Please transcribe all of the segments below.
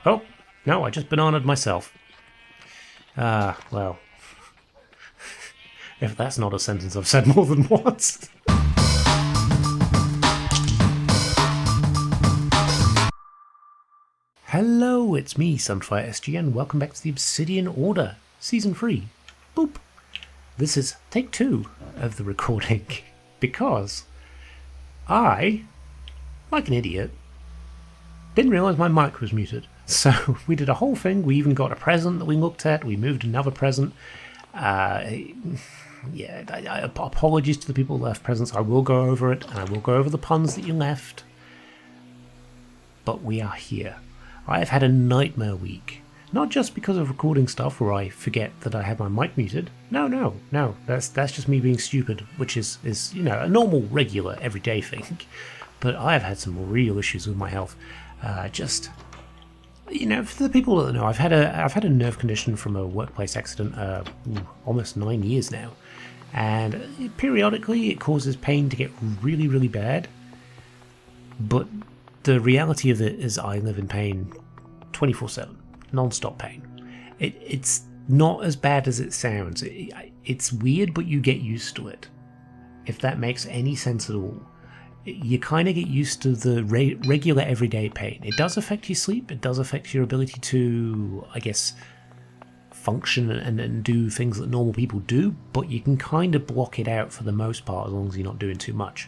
Oh, no, I just bananaed myself. Well, if that's not a sentence I've said more than once. Hello, it's me, Sunfire SG, and welcome back to the Obsidian Order, Season 3. Boop. This is take 2 of the recording, because I, like an idiot, didn't realise my mic was muted. So we did a whole thing, we even got a present that we looked at, we moved another present. Apologies to the people that left presents, I will go over it, and I will go over the puns that you left. But we are here. I have had a nightmare week. Not just because of recording stuff where I forget that I have my mic muted. No. That's just me being stupid, which is a normal, regular, everyday thing. But I have had some real issues with my health. For the people that know, I've had a nerve condition from a workplace accident almost 9 years now. And periodically it causes pain to get really, really bad. But the reality of it is I live in pain 24/7, non-stop pain. It's not as bad as it sounds. It's weird, but you get used to it. If that makes any sense at all. You kind of get used to the regular everyday pain. It does affect your sleep. It does affect your ability to, I guess, function and do things that normal people do, but you can kind of block it out for the most part as long as you're not doing too much.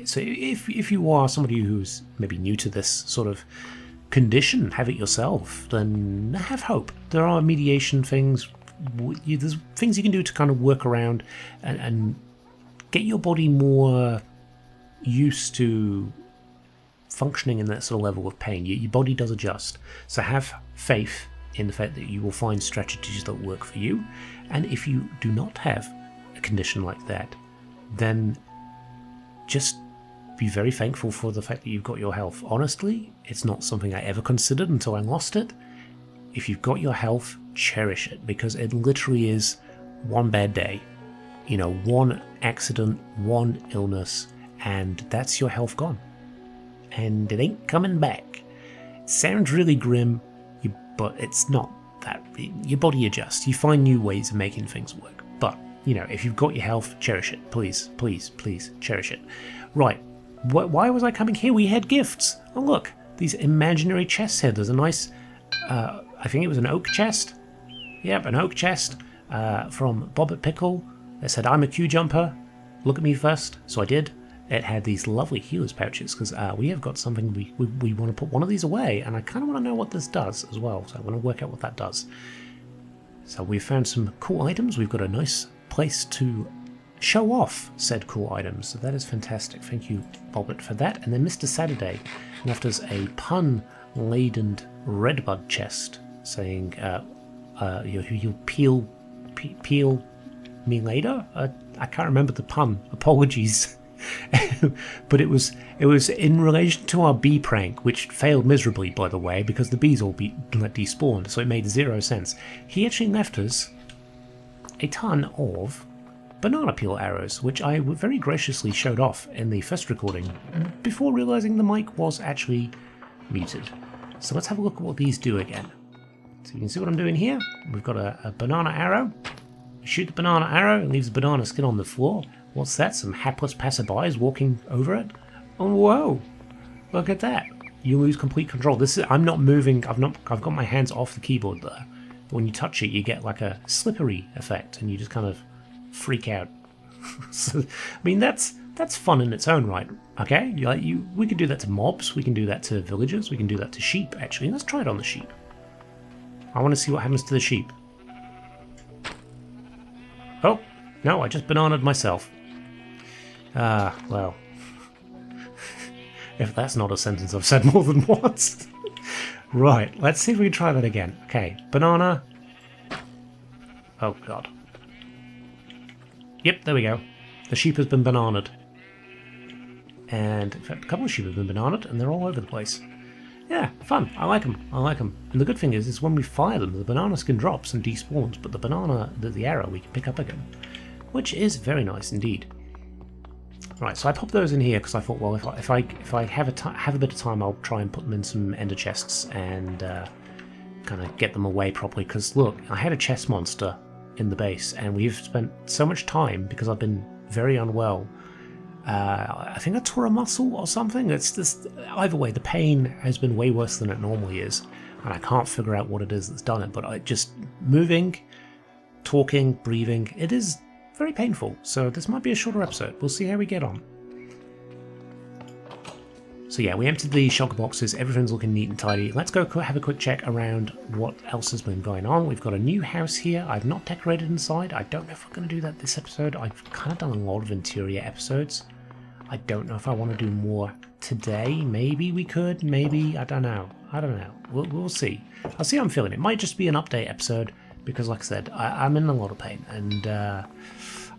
So if you are somebody who's maybe new to this sort of condition, have it yourself, then have hope. There are mediation things. There's things you can do to kind of work around and get your body more used to functioning in that sort of level of pain. Your body does adjust. So have faith in the fact that you will find strategies that work for you. And if you do not have a condition like that, then just be very thankful for the fact that you've got your health. Honestly, it's not something I ever considered until I lost it. If you've got your health, cherish it, because it literally is one bad day. One accident, one illness, and that's your health gone. And it ain't coming back. It sounds really grim, but it's not that. Your body adjusts. You find new ways of making things work. But, if you've got your health, cherish it. Please, please, please, cherish it. Right. Why was I coming here? We had gifts. Oh, look. These imaginary chests here. There's a nice, I think it was an oak chest. Yep, an oak chest from Bobbit Pickle. They said, I'm a queue jumper, look at me first. So I did. It had these lovely healer's pouches, because we have got something, we want to put one of these away, and I kind of want to know what this does as well, so I want to work out what that does. So we've found some cool items. We've got a nice place to show off said cool items, so that is fantastic. Thank you, Bobbit, for that. And then Mr. Saturday left us a pun-laden redbud chest, saying, you'll peel me later. I can't remember the pun. Apologies. But it was in relation to our bee prank, which failed miserably, by the way, because the bees all despawned, so it made 0 sense. He actually left us a ton of banana peel arrows, which I very graciously showed off in the first recording before realizing the mic was actually muted. So let's have a look at what these do again. So you can see what I'm doing here. We've got a banana arrow. Shoot the banana arrow, it leaves the banana skin on the floor. What's that? Some hapless passerbys walking over it? Oh, whoa! Look at that! You lose complete control. I'm not moving. I've got my hands off the keyboard there. But when you touch it, you get like a slippery effect, and you just kind of freak out. So, I mean, that's fun in its own right. Okay, we can do that to mobs. We can do that to villagers. We can do that to sheep. Actually, let's try it on the sheep. I want to see what happens to the sheep. Oh, no, I just bananaed myself. Well, if that's not a sentence I've said more than once. Right, let's see if we can try that again. Okay, banana. Oh, God. Yep, there we go. The sheep has been bananaed. And, in fact, a couple of sheep have been bananaed, and they're all over the place. Yeah, fun. I like them. And the good thing is when we fire them, the banana skin drops and despawns, but the arrow we can pick up again, which is very nice indeed. Right, so I popped those in here because I thought, well, if I have a bit of time, I'll try and put them in some ender chests and kind of get them away properly. Because look, I had a chest monster in the base, and we've spent so much time because I've been very unwell. I think I tore a muscle or something. It's just either way, the pain has been way worse than it normally is, and I can't figure out what it is that's done it. But I just moving, talking, breathing, it is very painful, so this might be a shorter episode. We'll see how we get on. So yeah, we emptied the shulker boxes, everything's looking neat and tidy. Let's go have a quick check around what else has been going on. We've got a new house here. I've not decorated inside. I don't know if we're going to do that this episode. I've kind of done a lot of interior episodes. I don't know if I want to do more today. Maybe we could, maybe, I don't know. We'll see. I'll see how I'm feeling. It might just be an update episode because, like I said, I'm in a lot of pain, and I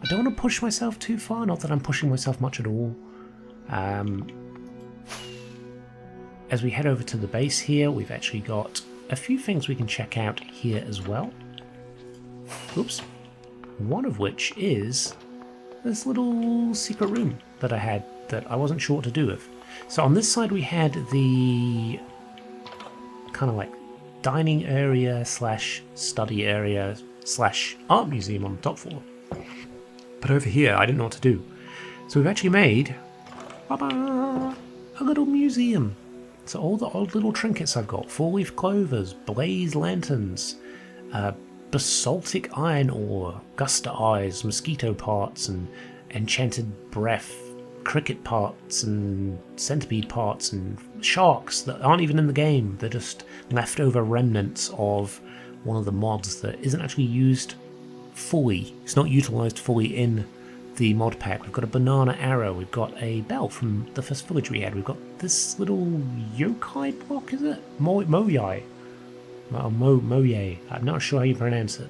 don't want to push myself too far. Not that I'm pushing myself much at all. As we head over to the base here, we've actually got a few things we can check out here as well. Oops. One of which is this little secret room that I had that I wasn't sure what to do with. So on this side we had the kind of like dining area slash study area slash art museum on the top floor. But over here I didn't know what to do. So we've actually made a little museum. So all the old little trinkets I've got, 4-leaf clovers, blaze lanterns, basaltic iron ore, guster eyes, mosquito parts, and enchanted breath, cricket parts, and centipede parts, and sharks that aren't even in the game. They're just leftover remnants of one of the mods that isn't actually used fully. It's not utilised fully in the mod pack. We've got a banana arrow, we've got a bell from the first village we had, we've got this little yokai block, is it? Moyai. Moye. I'm not sure how you pronounce it.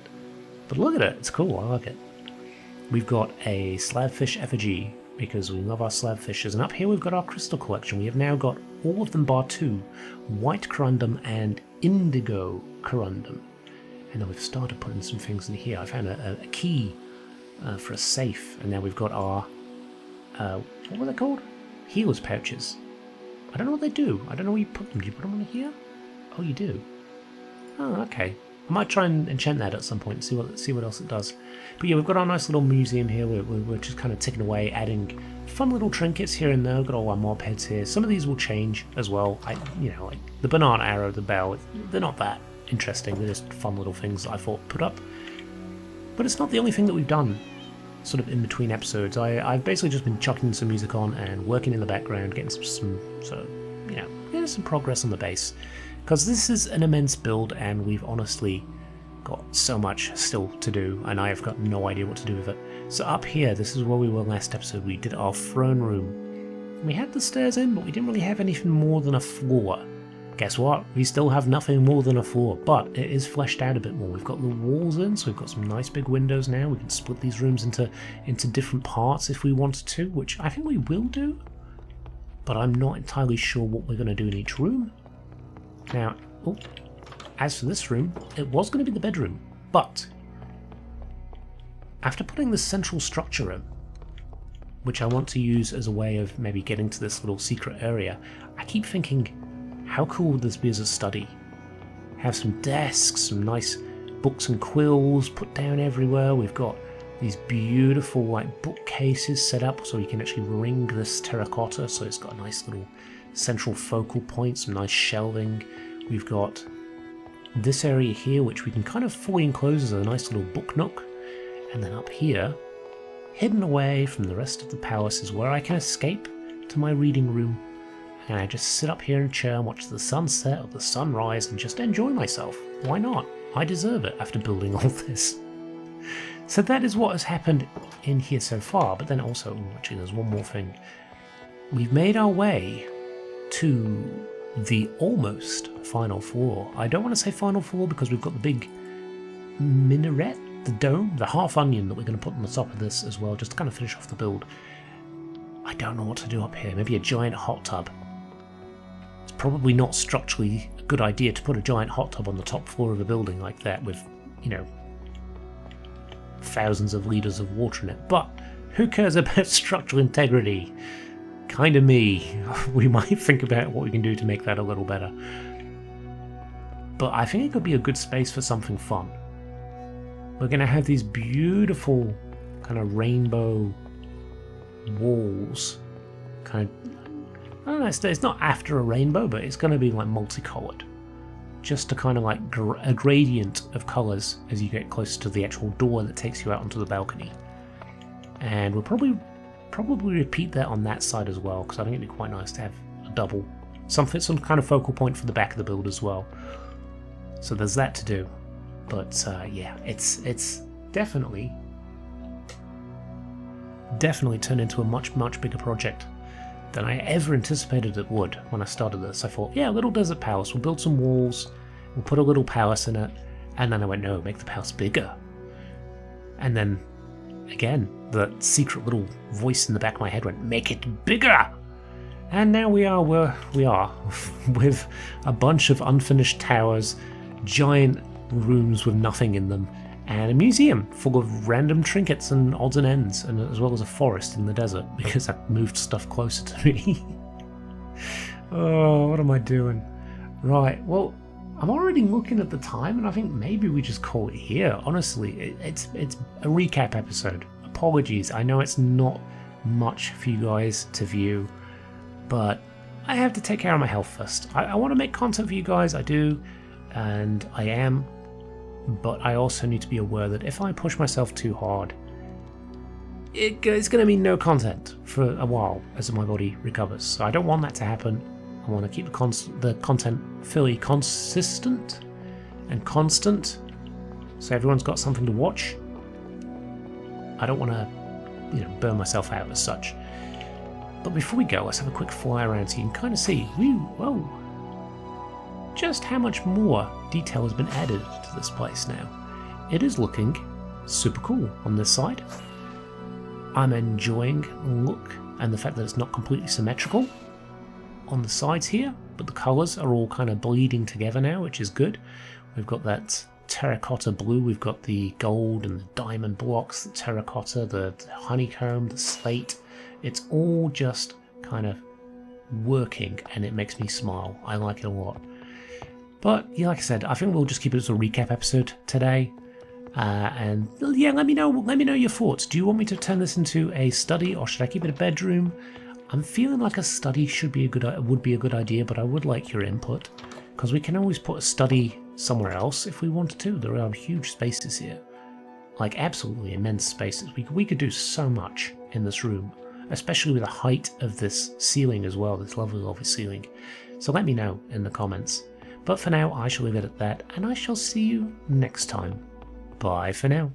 But look at it, it's cool, I like it. We've got a slabfish effigy, because we love our slabfishes. And up here we've got our crystal collection. We have now got all of them bar 2, white corundum and indigo corundum. And then we've started putting some things in here. I found a key for a safe, and now we've got our what were they called? Healer's pouches. I don't know what they do. I don't know where you put them. Do you put them on here? Oh, you do. Oh, okay. I might try and enchant that at some point and see what else it does. But yeah, we've got our nice little museum here. We're just kind of ticking away, adding fun little trinkets here and there. We've got all our mob heads here. Some of these will change as well. Like the banana arrow, the bell. They're not that interesting. They're just fun little things that I thought put up. But it's not the only thing that we've done sort of in between episodes. I've basically just been chucking some music on and working in the background, getting some getting some progress on the base. Because this is an immense build and we've honestly got so much still to do, and I have got no idea what to do with it. So up here, this is where we were last episode. We did our throne room. We had the stairs in, but we didn't really have anything more than a floor. Guess what? We still have nothing more than a floor, but it is fleshed out a bit more. We've got the walls in, so we've got some nice big windows now. We can split these rooms into different parts if we wanted to, which I think we will do, but I'm not entirely sure what we're going to do in each room. Now, as for this room, it was going to be the bedroom, but after putting the central structure in, which I want to use as a way of maybe getting to this little secret area, I keep thinking, how cool would this be as a study? Have some desks, some nice books and quills put down everywhere. We've got these beautiful bookcases set up so you can actually ring this terracotta, so it's got a nice little central focal point, some nice shelving. We've got this area here which we can kind of fully enclose as a nice little book nook, and then up here, hidden away from the rest of the palace, is where I can escape to my reading room, and I just sit up here in a chair and watch the sunset or the sunrise and just enjoy myself. Why not? I deserve it after building all this. So that is what has happened in here so far, but then also, actually there's one more thing. We've made our way to the almost final floor. I don't want to say final floor because we've got the big minaret, the dome, the half onion that we're going to put on the top of this as well, just to kind of finish off the build. I don't know what to do up here. Maybe a giant hot tub. It's probably not structurally a good idea to put a giant hot tub on the top floor of a building like that with, thousands of litres of water in it, but Who cares about structural integrity? Kind of me. We might think about what we can do to make that a little better. But I think it could be a good space for something fun. We're going to have these beautiful kind of rainbow walls. Kind of, I don't know, it's not after a rainbow, but it's going to be like multicolored. Just to kind of like a gradient of colors as you get closer to the actual door that takes you out onto the balcony. And we'll probably repeat that on that side as well, because I think it'd be quite nice to have a double, some kind of focal point for the back of the build as well. So there's that to do. But yeah, it's definitely turned into a much bigger project than I ever anticipated it would when I started this. I thought, yeah, a little desert palace, we'll build some walls, we'll put a little palace in it, and then I went, no, make the palace bigger. And then, again, the secret little voice in the back of my head went, make it bigger! And now we are where we are, with a bunch of unfinished towers, giant rooms with nothing in them, and a museum full of random trinkets and odds and ends, and as well as a forest in the desert, because I moved stuff closer to me. Oh, what am I doing? Right, well, I'm already looking at the time, and I think maybe we just call it here. Honestly, it's a recap episode. Apologies, I know it's not much for you guys to view, but I have to take care of my health first. I want to make content for you guys, I do, and I am. But I also need to be aware that if I push myself too hard, it's going to be no content for a while as my body recovers. So I don't want that to happen. I want to keep the content fairly consistent and constant, so everyone's got something to watch. I don't want to, burn myself out as such. But before we go, let's have a quick fly around so you can kind of see, just how much more detail has been added to this place now. It is looking super cool on this side. I'm enjoying the look and the fact that it's not completely symmetrical on the sides here, but the colours are all kind of bleeding together now, which is good. We've got that terracotta blue, we've got the gold and the diamond blocks, the terracotta, the honeycomb, the slate. It's all just kind of working, and it makes me smile. I like it a lot. But yeah, like I said, I think we'll just keep it as a recap episode today. And yeah, let me know your thoughts. Do you want me to turn this into a study, or should I keep it a bedroom? I'm feeling like a study would be a good idea, but I would like your input, because we can always put a study somewhere else if we wanted to. There are huge spaces here, like absolutely immense spaces. We could do so much in this room, especially with the height of this ceiling as well, this lovely ceiling. So let me know in the comments. But for now, I shall leave it at that, and I shall see you next time. Bye for now.